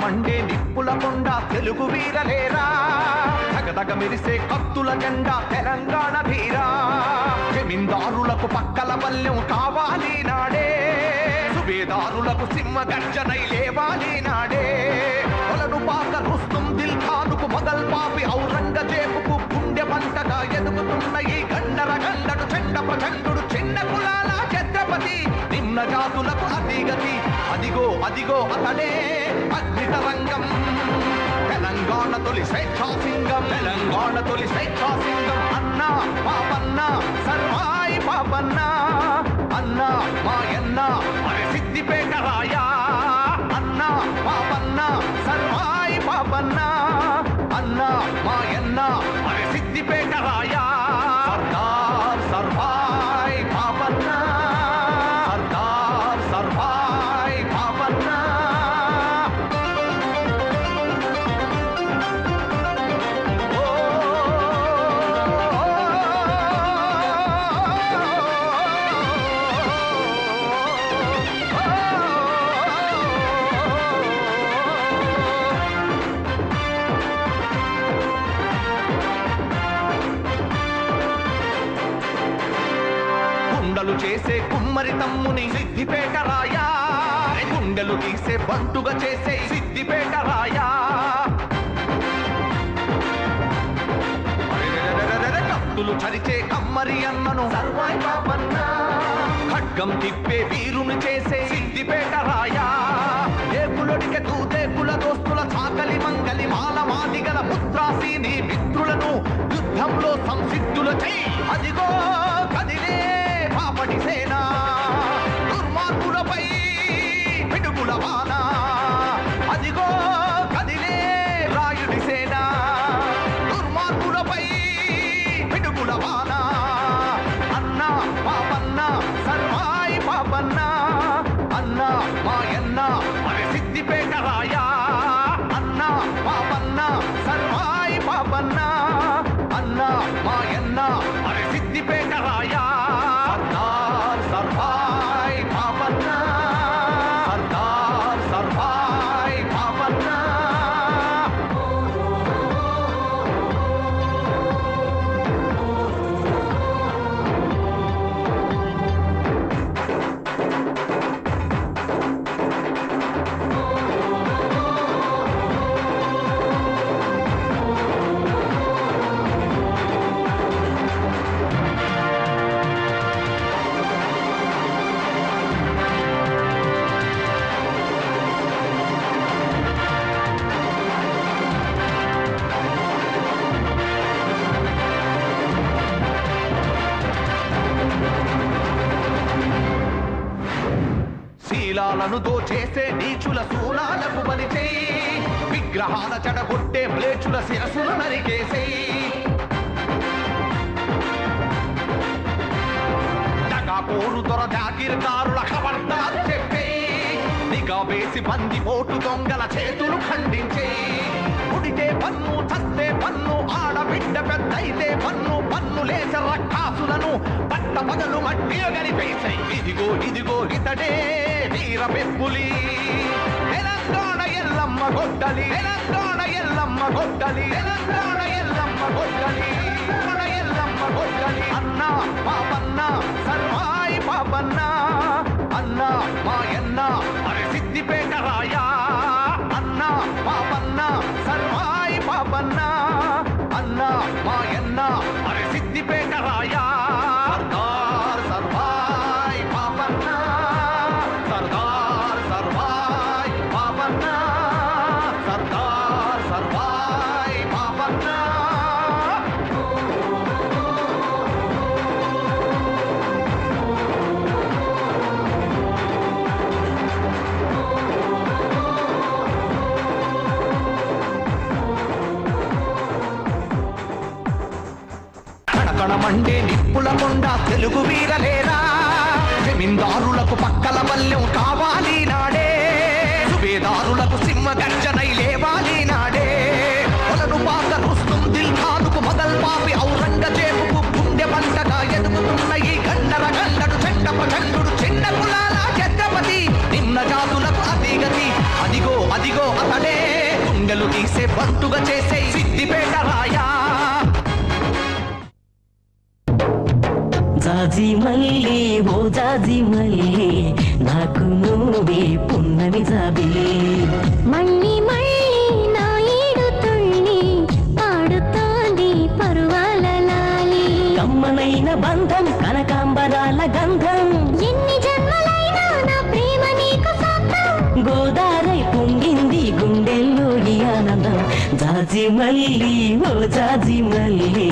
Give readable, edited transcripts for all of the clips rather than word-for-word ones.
Monday నిప్పుల కొండ తెలుగు వీరలేరా, తగదగ మెరిసే కత్తుల జెండా తెలంగాణ ధీరా. జమీందారులకు పక్కల బల్యం కావాలి నాడే, సుబేదారులకు సింహ గర్జనై లేవాలి నాడే. కొలను పాక రుస్తుం దిల్ ఖానుకు మొగల్ పాపి ఔరంగజేబుకు గుండె పంటగా ఎదుగుతున్న ఈ గండర గండడు చెండ ప్రచండు చిన్న కులాల ఛత్రపతి. నిమ్న జాతులకు అతిగతి అదిగో అదిగో అతడే అగ్నితరంగం. తెలంగాణ తొలి స్వేచ్ఛాసింగం, తెలంగాణ తొలి స్వేచ్ఛాసింగం. అన్న పాపన్న సర్వాయి పాపన్న, అన్న మాయన్న మరి సిద్దిపేట రాయా. అన్న పాపన్న సర్వాయి పాపన్న, అన్న మాయన్న మరి సిద్దిపేట రాయా. సర్దార్ సర్వాయి పాపన్న, సర్దార్ సర్వాయి పాపన్న. గుండెలు చేసే కుమ్మరి తమ్ముని సిద్దిపేట రాయా, గుండెలు తీసే బంటుగా చేసే సిద్దిపేట రాయా. కత్తులు చరిచే కమ్మరి అన్నను సర్వాయి పాపన్న, ఖడ్గం తిప్పే వీరుని చేసే సిద్దిపేట రాయా. ఏపులొడికే దూదేపుల దోస్తుల చాకలి మంగలి మాల మాదిగల ముత్రాసీని మిత్రులను యుద్ధంలో సంసిద్ధుల చై. అదిగో కదిలే పాపటి సేన, దుర్మార్గులపై పిడుగుల వాన. అదిగో కదిలే రాయుడి సేన, దుర్మార్గులపై పిడుగుల వాన. అన్న పాపన్న సర్వాయి పాపన్న, అన్న మాయన్న మరి సిద్దిపేట రాయా. అన్న పాపన్న సర్వాయి పాపన్న, అన్న మాయన్న మరి సిద్దిపేట రాయా. సర్దార్ సర్వాయి పాపన్న, సర్దార్ సర్వాయి పాపన్న. శీలాలను దోచేసే నీచుల శూలాలకు బలిచేయి, విగ్రహాల చెడగొట్టే ప్లేచుల శిరసులు నరికేసేయి. దగాకోరు దొర జాగీర్దారుల ఖబర్దార్ చెప్పేయి, నిఘా వేసి బంది పోటు దొంగల చేతులు ఖండించేయి. ఉడితే పన్ను చస్తే పన్ను, ఆడబిడ్డ పెద్దయితే పన్ను, పన్నులేస రక్కాసులను పట్ట పగలు మట్టిలో గనిపేసాయి. ఇదిగో ఇదిగో ఇతడే వీర పెప్పులి, తెలంగాణ ఎల్లమ్మ గొడ్డలి, తెలంగాణ ఎల్లమ్మ గొడ్డలి, తెలంగాణ ఎల్లమ్మ గొడ్డలి, ఎల్లమ్మ గొడ్డలి. అన్న పాపన్న సర్వాయి పాపన్న, అన్న మాయన్న మరి సిద్దిపేట రాయా. అన్న పాపన్న సర్వాయి పాపన్న, అన్న మాయన్న మరి సిద్దిపేట రాయా. సర్దార్ సర్వాయి పాపన్న, సర్దార్ సర్వాయి పాపన్న, సర్దార్ సర్వాయి పాపన్న. కణకణ మండే నిప్పుల కొండ తెలుగు వీరలేరా, జమీందారులకు పక్కల బల్యం కావాలి నాడే, సుబేదారులకు సింహ గర్జనై లేవాలి నాడే. కొలను పాక రుస్తుం దిల్ ఖానుకు మొగల్ పాపి ఔరంగజేబుకు గుండె పంటగా ఎదుగుతున్న ఈ గండర గండడు చెండ ప్రచండు చిన్న కులాల ఛత్రపతి. నిమ్న జాతులకు అతిగతి అదిగో అదిగో అతడే సంటుగా చేసే సిద్దిపేట రాయా. జాజి మల్లి ఓ జాజి మల్లి నాకు నువ్వే పున్నమి జాబిలి. మళ్ళీ మళ్ళీ నా ఈడు తుళ్ళి పాడుతోంది పరువాల లాలి. కమ్మనైన బంధం కనకాంబరాల గంధం. ఎన్ని జన్మలైనా నా ప్రేమ నీకు సొంతం. గోదారై పొంగింది గుండెల్లో ఈ ఆనందం. జాజి మల్లి ఓ జాజి మల్లి.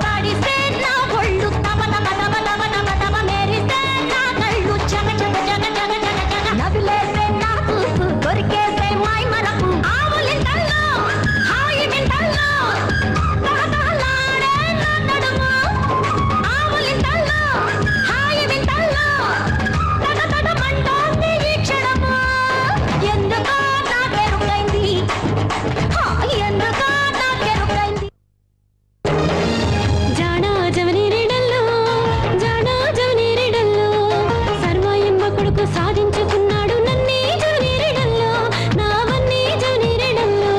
పాడిస్తే నా ఒళ్ళు తమ తమ తమ తమ తమ తమ మెరిస్తే నా కళ్ళు చక చక చక చక చక చక. నవ్వులేస్తే నా చూపు దొరికేస్తే మై మరకు. ఆవులింతల్లో హాయి వింతల్లో తహతహలాడే నా నడుము. ఆవులింతల్లో హాయి వింతల్లో తగతగమంటోంది ఈ క్షణము. ఎందుకో నాకెరుకైంది, ఎందుకో నాకెరుకైంది. జానా జవనేరేడల్లో జానా జవనేరేడల్లో సర్వాయంబ కొడుకు సాధించుకున్నాడు నన్నే జవనేరేడల్లో నావన్నీ జవనేరేడల్లో.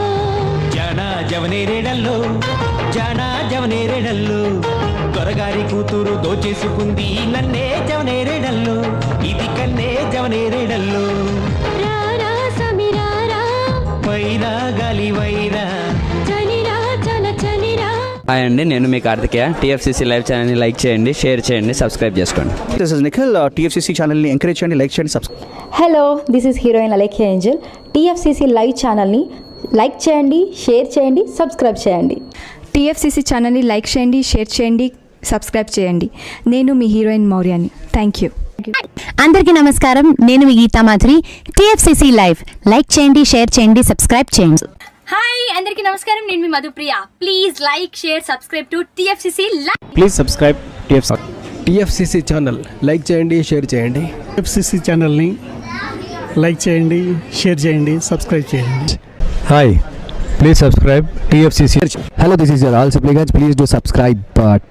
జానా జవనేరేడల్లో జానా జవనేరేడల్లో దొరగారి కూతురు దోచేసుకుంది నన్నే జవనేరేడల్లో ఇది కన్నే జవనేరేడల్లో. రారా సమీరారా వైరా గాలి వైరా. చలిరా చల చలిరా. హాయ్ అండి, నేను మీ కార్తికేయ. టీఎఫ్సీసీ లైవ్ ఛానల్ని లైక్ చేయండి, షేర్ చేయండి, సబ్స్క్రైబ్ చేసుకోండి. This is Nikhil. టీఎఫ్సీసీ ఛానల్ని ఎంకరేజ్ చేయండి, లైక్ చేయండి, subscribe. Hello, this is heroine Alekhya Angel. TFCC live ఛానల్ని లైక్ చేయండి, షేర్ చేయండి, సబ్స్క్రైబ్ చేయండి. టీఎఫ్సీసీ ఛానల్ని లైక్ చేయండి, షేర్ చేయండి, సబ్స్క్రైబ్ చేయండి. నేను మీ హీరోయిన్ మౌర్యాని. Thank you. అందరికీ నమస్కారం, నేను మీ Geetha Madhuri. TFCC live like చేయండి, షేర్ చేయండి, సబ్స్క్రైబ్ చేయండి. హాయ్ అందరికీ నమస్కారం, నేను మీ Madhupriya. Please like share subscribe to TFCC live. Please subscribe TFCC channel. Like చేయండి, షేర్ చేయండి. టీఎఫ్సీసీ ఛానల్ని లైక్ చేయండి, షేర్ చేయండి, సబ్స్క్రైబ్ చేయండి. Hi, please subscribe TFCC. Hello, this is your ఆల్ Sipligunj. Please do subscribe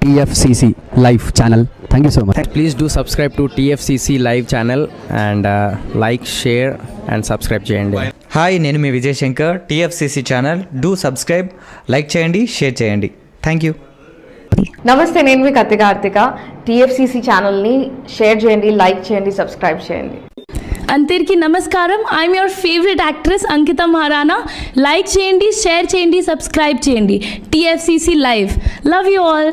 TFCC live channel. Thank you so much. Please do subscribe to TFCC live channel and like, share and subscribe చేయండి. Hi, నేను మీ Vijay Shankar. TFCC channel do subscribe, like చేయండి, share చేయండి. Thank you. నమస్తే, నేను మీ Karthika. TFCC ఛానల్ని share చేయండి, like చేయండి, సబ్స్క్రైబ్ చేయండి. అందరికీ నమస్కారం, I'm your favourite actress Ankita Maharana. Like చేయండి, షేర్ చేయండి, సబ్స్క్రైబ్ చేయండి. TFCC live. Love you all.